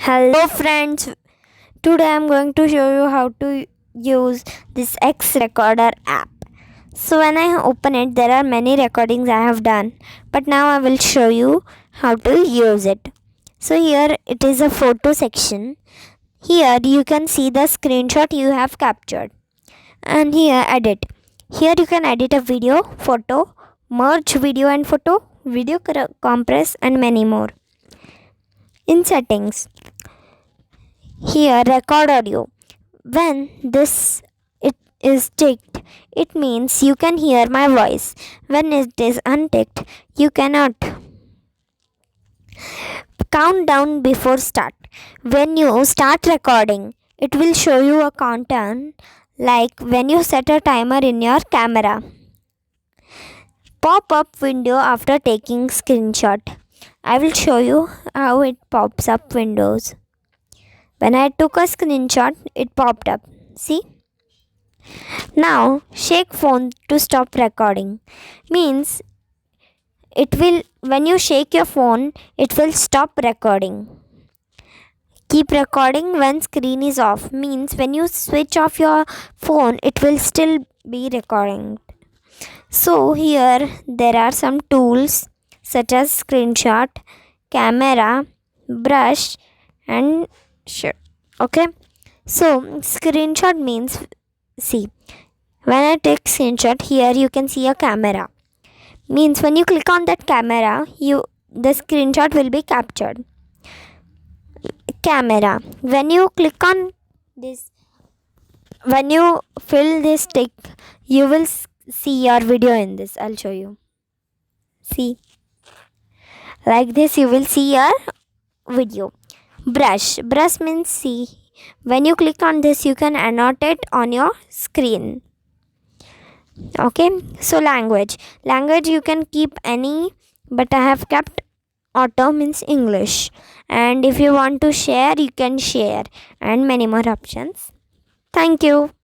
Hello friends, today I'm going to show you how to use this X Recorder app. So when I open it, there are many recordings I have done, but now I will show you how to use it. So here it is a photo section. Here you can see the screenshot you have captured, and here edit. Here you can edit a video, photo, merge video and photo, video compress and many more. In settings, here record audio. When this it is ticked, it means you can hear my voice. When it is unticked, you cannot. Count down before start. When you start recording, it will show you a countdown like when you set a timer in your camera. Pop up window after taking screenshot. I will show you how it pops up windows. When I took a screenshot, it popped up. See? Now shake phone to stop recording. Means it will when you shake your phone, it will stop recording. Keep recording when screen is off. Means when you switch off your phone, it will still be recording. So here there are some tools such as screenshot, camera, brush and okay. So screenshot means, see, when I take screenshot, here you can see a camera. Means when you click on that camera, the screenshot will be captured. Camera, when you click on this, when you fill this tick, you will see your video in this. I'll show you. See, like this you will see your video. Brush means, see, when you click on this, you can annotate on your screen. Okay, so language you can keep any, but I have kept auto means English. And if you want to share, you can share, and many more options. Thank you.